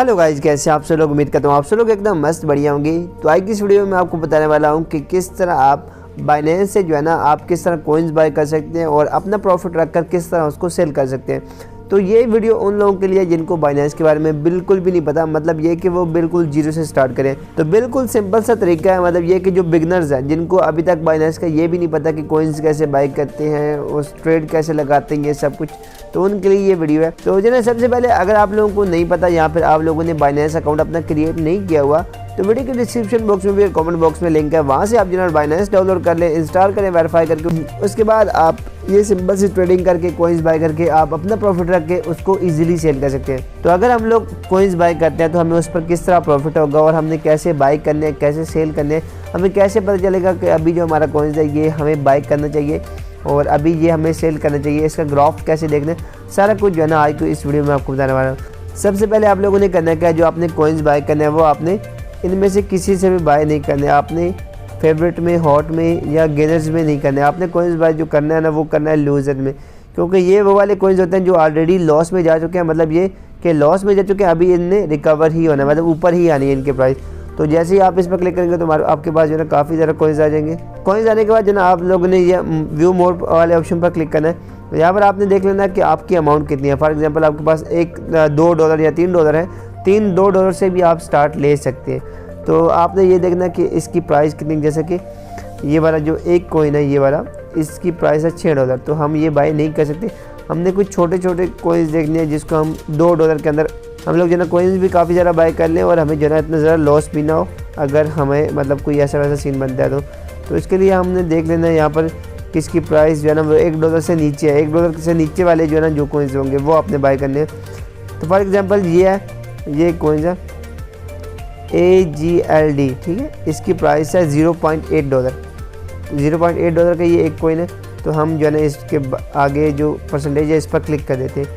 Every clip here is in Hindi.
हेलो गाइस, कैसे आप सब लोग। उम्मीद करता हूँ आप सब लोग एकदम मस्त बढ़िया होंगे। तो आज की इस वीडियो में मैं आपको बताने वाला हूँ कि किस तरह आप बाइनेंस से जो है ना आप किस तरह कॉइन्स बाय कर सकते हैं और अपना प्रॉफिट रखकर किस तरह उसको सेल कर सकते हैं। तो ये वीडियो उन लोगों के लिए जिनको बाइनेंस के बारे में बिल्कुल भी नहीं पता, मतलब ये कि वो बिल्कुल जीरो से स्टार्ट करें। तो बिल्कुल सिंपल सा तरीका है, मतलब ये कि जो बिगनर्स हैं जिनको अभी तक बाइनेंस का ये भी नहीं पता कि कॉइन्स कैसे बाय करते हैं, उस ट्रेड कैसे लगाते हैं, ये सब कुछ, तो उनके लिए ये वीडियो है। तो जो ना सबसे पहले अगर आप लोगों को नहीं पता या फिर आप लोगों ने बाइनेंस अकाउंट अपना क्रिएट नहीं किया हुआ, तो वीडियो के डिस्क्रिप्शन बॉक्स में भी कमेंट बॉक्स में लिंक है, वहाँ से आप जो है बाइनेंस डाउनलोड कर लें, इंस्टॉल करें वेरीफाई करके। उसके बाद आप ये सिंपल सी ट्रेडिंग करके कॉइन्स बाय करके आप अपना प्रॉफिट रख के उसको इजीली सेल कर सकते हैं। तो अगर हम लोग कॉइन्स बाय करते हैं तो हमें उस पर किस तरह प्रॉफिट होगा और हमने कैसे बाय करने हैं, कैसे सेल करने हैं, हमें कैसे पता चलेगा कि अभी जो हमारा कॉइन्स है ये हमें बाय करना चाहिए और अभी ये हमें सेल करना चाहिए, इसका ग्राफ कैसे देखना है, सारा कुछ जो है ना आज तो इस वीडियो में आपको बताने वाला हूँ। सबसे पहले आप लोगों ने करना क्या है, जो आपने कॉइन्स बाय करना है वो आपने इनमें से किसी से भी बाय नहीं करने, आपने फेवरेट में, हॉट में या गेनर्स में नहीं करने। आपने कॉइन्स बाय जो करना है ना वो करना है लूजर में, क्योंकि ये वो वाले कॉइन्स होते हैं जो ऑलरेडी लॉस में जा चुके हैं, मतलब ये कि लॉस में जा चुके हैं, अभी इनने रिकवर ही होना है, मतलब ऊपर ही आनी है इनके प्राइस। तो जैसे ही आप इस पर क्लिक करेंगे तो आपके पास जो है काफ़ी ज़्यादा कॉइन्स आ जाएंगे। कॉइन्स आने के बाद जो ना आप लोगों ने ये व्यू मोर वाले ऑप्शन पर क्लिक करना है। तो यहाँ पर आपने देख लेना कि आपकी अमाउंट कितनी है। फॉर एग्जांपल आपके पास $2 या $3 है, $2 से भी आप स्टार्ट ले सकते हैं। तो आपने ये देखना कि इसकी प्राइस कितनी, जैसे कि ये वाला जो एक कॉइन है ये वाला, इसकी प्राइस है $6, तो हम ये बाय नहीं कर सकते। हमने कुछ छोटे छोटे कॉइन्स देखने हैं जिसको हम $2 के अंदर हम लोग जो ना कॉइन्स भी काफ़ी ज़्यादा बाय कर लें और हमें जो ना इतना ज़्यादा लॉस भी ना हो अगर हमें मतलब कोई ऐसा वैसा सीन बनता है तो इसके लिए हमने देख लेना है यहाँ पर किसकी प्राइस जो है ना वो $1 से नीचे है। $1 से नीचे वाले जो है ना जो कॉइन्स होंगे वो आपने बाय करने हैं। तो फॉर एग्जांपल ये है, ये कॉइन्स है AGLD, ठीक है, इसकी प्राइस है $0.8। $0.8 का ये एक कॉइन है। तो हम जो है ना इसके आगे जो परसेंटेज है इस पर क्लिक कर देते हैं।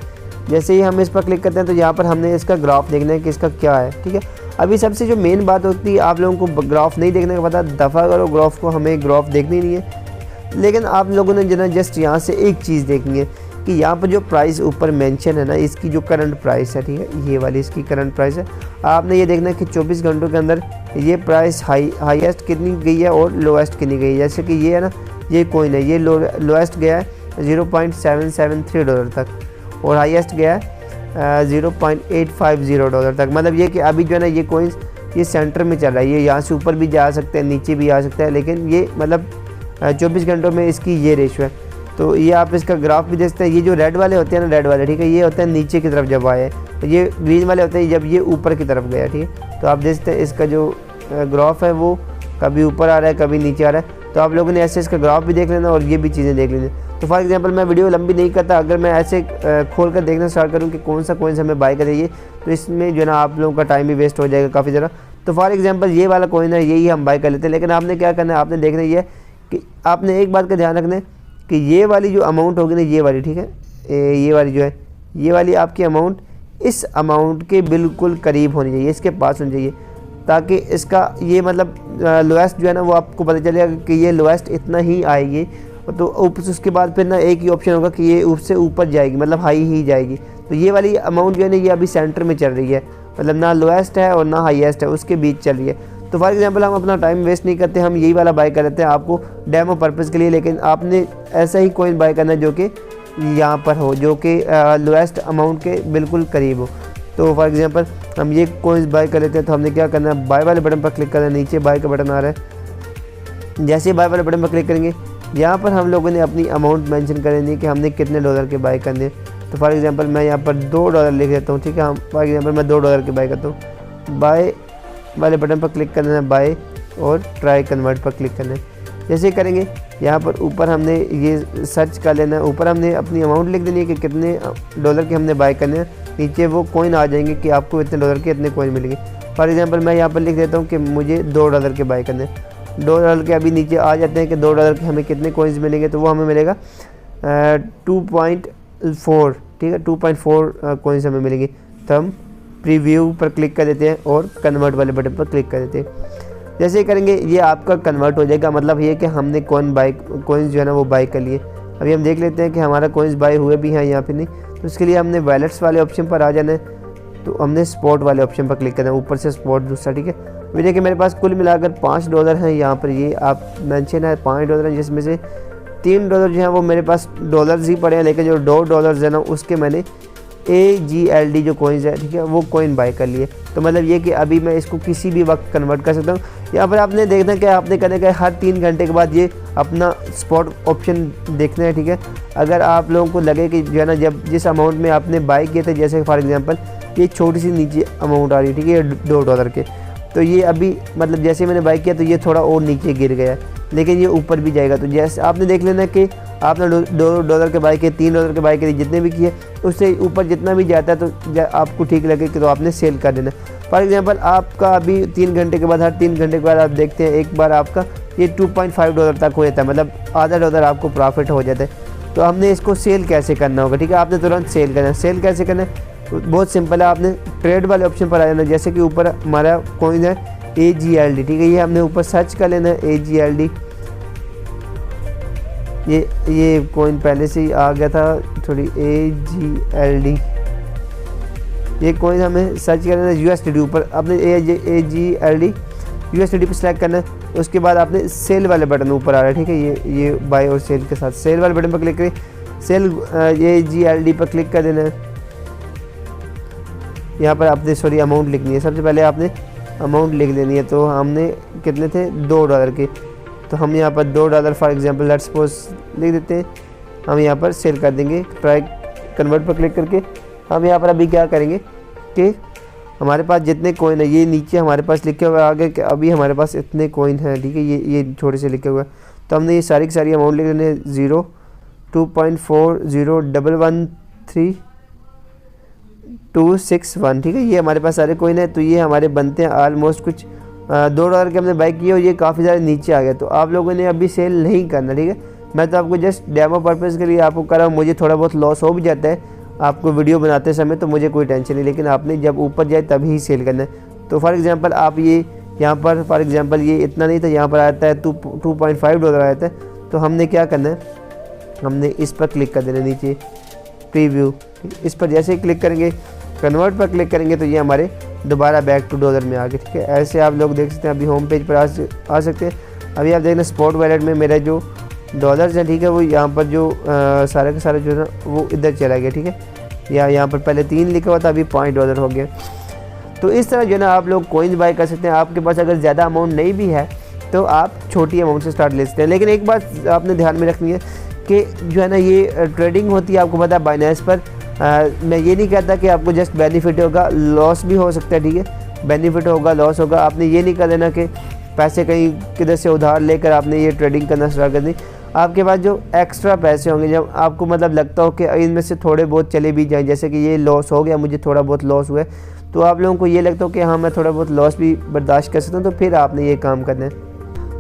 जैसे ही हम इस पर क्लिक करते हैं तो यहाँ पर हमने इसका ग्राफ देखना है कि इसका क्या है, ठीक है। अभी सबसे जो मेन बात होती है, आप लोगों को ग्राफ नहीं देखने का पता, दफ़ा करो ग्राफ को, हमें ग्राफ देखनी नहीं है। लेकिन आप लोगों ने जो ना जस्ट यहाँ से एक चीज़ देखनी है कि यहाँ पर जो प्राइस ऊपर मेंशन है ना, इसकी जो करंट प्राइस है, ठीक है, ये वाली इसकी करंट प्राइस है। आपने ये देखना है कि 24 घंटों के अंदर ये प्राइस हाईएस्ट कितनी गई है और लोएस्ट कितनी गई है। जैसे कि ये है ना, ये कॉइन है, ये लोएस्ट गया है $0.773 तक और हाईएस्ट गया है $0.850 तक। मतलब ये कि अभी जो है ना ये कॉइन्स ये सेंटर में चल रहा है, ये यहाँ से ऊपर भी जा सकते हैं, नीचे भी आ सकता है, लेकिन ये मतलब 24 घंटों में इसकी ये रेशो है। तो ये आप इसका ग्राफ भी देखते हैं। ये जो रेड वाले होते हैं ना, रेड वाले, ठीक है, ये होता है नीचे की तरफ जब आए, तो ये ग्रीन वाले होते हैं जब ये ऊपर की तरफ गया, ठीक है। तो आप देखते हैं इसका जो ग्राफ है वो कभी ऊपर आ रहा है कभी नीचे आ रहा है। तो आप लोगों ने ऐसे इसका ग्राफ भी देख लेना और ये भी चीज़ें देख लेना। तो फॉर एग्जांपल मैं वीडियो लंबी नहीं करता, अगर मैं ऐसे खोल कर देखना स्टार्ट करूँ कि कौन सा कॉइन्स हमें बाय करेंगे, तो इसमें जो है ना आप लोगों का टाइम भी वेस्ट हो जाएगा काफ़ी ज़्यादा। तो फॉर एग्जांपल ये वाला कॉइन है, यही हम बाय कर लेते हैं। लेकिन आपने क्या करना है, आपने देखना ये है कि आपने एक बात का ध्यान रखना है कि ये वाली जो अमाउंट होगी ना, ये वाली, ठीक है, ये वाली जो है, ये वाली आपकी अमाउंट इस अमाउंट के बिल्कुल करीब होनी चाहिए, इसके पास होनी चाहिए, ताकि इसका ये मतलब लोएस्ट जो है ना वो आपको पता चलेगा कि ये लोएस्ट इतना ही आएगी। तो उसके बाद फिर ना एक ही ऑप्शन होगा कि ये उससे ऊपर जाएगी, मतलब हाई ही जाएगी। तो ये वाली अमाउंट जो है ना ये अभी सेंटर में चल रही है, मतलब ना लोएस्ट है और ना हाईएस्ट है, उसके बीच चल रही है। तो फॉर एग्जांपल हम अपना टाइम वेस्ट नहीं करते, हम यही वाला बाय कर लेते हैं आपको डेमो पर्पज़ के लिए। लेकिन आपने ऐसा ही कॉइन बाय करना है जो कि यहाँ पर हो, जो कि लोएस्ट अमाउंट के बिल्कुल करीब हो। तो फॉर एग्जांपल हम ये कॉइन्स बाय कर लेते हैं। तो हमने क्या करना है, बाय वाले बटन पर क्लिक करना है, नीचे बाय का बटन आ रहा है। जैसे ही बाय वाले बटन पर क्लिक करेंगे, यहाँ पर हम लोगों ने अपनी अमाउंट मेंशन करनी है कि हमने कितने डॉलर के बाय करने हैं। तो फॉर एग्जांपल मैं यहाँ पर $2 लिख देता हूँ, ठीक है। हम फॉर एग्जांपल मैं $2 के बाय करता हूँ। बाय वाले बटन पर क्लिक करना है, बाय और ट्राई कन्वर्ट पर क्लिक करना है। जैसे करेंगे यहाँ पर ऊपर हमने ये सर्च कर लेना है, ऊपर हमने अपनी अमाउंट लिख देनी है कि कितने डॉलर के हमने बाय करने हैं। नीचे वो कॉइन आ जाएंगे कि आपको इतने डॉलर के इतने कॉइन मिलेंगे। फॉर एग्जांपल मैं यहाँ पर लिख देता हूँ कि मुझे $2 के बाय करने हैं। $2 के अभी नीचे आ जाते हैं कि $2 के हमें कितने कॉइन्स मिलेंगे, तो वो हमें मिलेगा 2.4, ठीक है, 2.4 कॉइन्स हमें मिलेंगे। तो हम प्रीव्यू पर क्लिक कर देते हैं और कन्वर्ट वाले बटन पर क्लिक कर देते हैं। जैसे ही करेंगे ये आपका कन्वर्ट हो जाएगा, मतलब ये कि हमने कॉइन्स जो है ना वो बाय कर लिए। अभी हम देख लेते हैं कि हमारा कॉइन्स बाय हुए भी हैं यहाँ पे नहीं। तो उसके लिए हमने वैलेट्स वाले ऑप्शन पर आ जाना है। तो हमने स्पॉट वाले ऑप्शन पर क्लिक करना है, ऊपर से स्पॉट दूसरा, ठीक है। अभी देखिए मेरे पास कुल मिलाकर $5 हैं यहाँ पर, ये आप मेंशन है $5 हैं, जिसमें से $3 जो हैं वो मेरे पास डॉलर्स ही पड़े हैं, लेकिन जो $2 है ना उसके मैंने AGLD जो कॉइन्स है, ठीक है, वो कॉइन बाय कर लिए। तो मतलब ये कि अभी मैं इसको किसी भी वक्त कन्वर्ट कर सकता हूँ। यहाँ पर आपने देखना कि आपने करने का हर 3 घंटे के बाद ये अपना स्पॉट ऑप्शन देखना है, ठीक है। अगर आप लोगों को लगे कि जो है ना जब जिस अमाउंट में आपने बाय किए थे, जैसे फॉर एग्जांपल ये छोटी सी नीचे अमाउंट आ रही है, ठीक है, $2 के, तो ये अभी मतलब जैसे मैंने बाय किया तो ये थोड़ा और नीचे गिर गया, लेकिन ये ऊपर भी जाएगा। तो जैसे आपने देख लेना कि आपने $2 के बाय किए, $3 के बाय किए, जितने भी किए उससे ऊपर जितना भी जाता है तो आपको ठीक लगे कि तो आपने सेल कर देना। फॉर एग्जांपल आपका अभी 3 घंटे के बाद, हर 3 घंटे के बाद आप देखते हैं एक बार आपका ये $2.5 तक हो जाता है, मतलब आधा $1 आपको प्रॉफिट हो जाता है। तो हमने इसको सेल कैसे करना होगा, ठीक है, आपने तुरंत सेल करना है। सेल कैसे करना है, बहुत सिंपल है, आपने ट्रेड वाले ऑप्शन पर आ जाना। जैसे कि ऊपर हमारा कॉइन है AGLD, ठीक है, ये हमने ऊपर सर्च कर लेना है AGLD। ये कॉइन पहले से ही आ गया था, थोड़ी AGLD, ये कॉइन हमें सर्च करना है USDT ऊपर, आपने AGLD USDT पर सिलेक्ट करना है। उसके बाद आपने सेल वाले बटन ऊपर आ रहा है, ठीक है, ये बाय और सेल के साथ सेल वाले बटन पर क्लिक करें, सेल AGLD पर क्लिक कर देना है। यहाँ पर आपने सॉरी अमाउंट लिखनी है, सबसे पहले आपने अमाउंट लिख लेनी है। तो हमने कितने थे $2 के, तो हम यहाँ पर $2 फॉर एग्जांपल लेट्स सपोज लिख देते हैं। हम यहाँ पर सेल कर देंगे, ट्राई कन्वर्ट पर क्लिक करके। हम यहाँ पर अभी क्या करेंगे कि हमारे पास जितने कॉइन है, ये नीचे हमारे पास लिखे हुए आगे कि अभी हमारे पास इतने कॉइन हैं, ठीक है, ये छोटे से लिखे हुए हैं। तो हमने ये सारी की सारी अमाउंट लिख लेने 0 2.40113261, ठीक है, ये हमारे पास सारे कॉइन है। तो ये हमारे बनते हैं ऑलमोस्ट कुछ $2 के हमने बाय किए और ये काफ़ी ज़्यादा नीचे आ गया। तो आप लोगों ने अभी सेल नहीं करना, ठीक है, मैं तो आपको जस्ट डेमो पर्पज़ के लिए आपको कर रहा हूँ। मुझे थोड़ा बहुत लॉस हो भी जाता है आपको वीडियो बनाते समय, तो मुझे कोई टेंशन नहीं, लेकिन आपने जब ऊपर जाए तभी सेल करना है। तो फॉर एग्जांपल आप ये यहाँ पर फॉर एग्जांपल ये इतना नहीं था, यहाँ पर आता है $2.5 आता है। तो हमने क्या करना है, हमने इस पर क्लिक कर देना नीचे प्रीव्यू, इस पर जैसे ही क्लिक करेंगे कन्वर्ट पर क्लिक करेंगे तो ये हमारे दोबारा बैक टू $1 में आ गए, ठीक है। ऐसे आप लोग देख सकते हैं, अभी होम पेज पर आ सकते हैं। अभी आप देखना स्पॉट वॉलेट में मेरा जो डॉलर्स है, ठीक है, वो यहाँ पर जो सारे का सारा जो है ना वो इधर चला गया, ठीक है। या यहाँ पर पहले 3 लिखा हुआ था, अभी $5 हो गया। तो इस तरह जो है ना आप लोग कॉइन्स बाय कर सकते हैं। आपके पास अगर ज़्यादा अमाउंट नहीं भी है तो आप छोटी अमाउंट से स्टार्ट ले सकते हैं। लेकिन एक बात आपने ध्यान में रखनी है कि जो है ना ये ट्रेडिंग होती है, आपको पता है बाइनेंस पर। मैं ये नहीं कहता कि आपको जस्ट बेनिफिट होगा, लॉस भी हो सकता है, ठीक है, बेनिफिट होगा लॉस होगा। आपने ये नहीं कर देना कि पैसे कहीं किधर से उधार लेकर आपने ये ट्रेडिंग करना स्टार्ट कर दी। आपके पास जो एक्स्ट्रा पैसे होंगे, जब आपको मतलब लगता हो कि इनमें से थोड़े बहुत चले भी जाएं, जैसे कि ये लॉस हो गया, मुझे थोड़ा बहुत लॉस हुआ है, तो आप लोगों को ये लगता हो कि हाँ मैं थोड़ा बहुत लॉस भी बर्दाश्त कर सकता हूँ, तो फिर आपने ये काम करना है।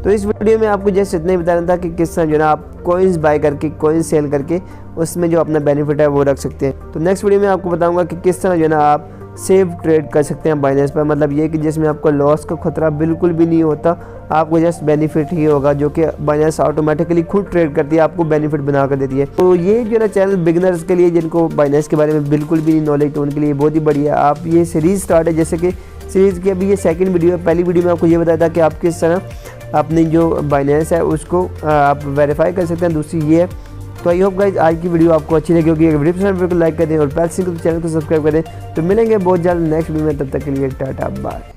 तो इस वीडियो में आपको जैसे इतना ही बताना था कि किस तरह जो है ना आप कॉइन्स बाय करके कॉइन्स सेल करके उसमें जो अपना बेनिफिट है वो रख सकते हैं। तो नेक्स्ट वीडियो में आपको बताऊंगा कि किस तरह जो है ना आप सेफ ट्रेड कर सकते हैं बाइनेंस पर, मतलब ये कि जिसमें आपको लॉस का खतरा बिल्कुल भी नहीं होता, आपको जस्ट बेनिफिट ही होगा, जो कि बाइनेंस ऑटोमेटिकली खुद ट्रेड करती है, आपको बेनिफिट बना कर देती है। तो ये जो है ना चैनल बिगिनर्स के लिए, जिनको बाइनेंस के बारे में बिल्कुल भी नहीं नॉलेज, तो उनके लिए बहुत ही बढ़िया। आप ये सीरीज़ स्टार्ट है, जैसे कि सीरीज़ की अभी ये सेकंड वीडियो है। पहली वीडियो में आपको ये बताया था कि आप किस तरह अपनी जो बाइनेंस है उसको आप वेरीफाई कर सकते हैं, दूसरी ये है। तो आई होप गाइज आज की वीडियो आपको अच्छी लगी होगी। वीडियो पसंद को लाइक कर दें और चैनल को सब्सक्राइब कर दें। तो मिलेंगे बहुत जल्द नेक्स्ट वीडियो में, तब तक के लिए टाटा बाय।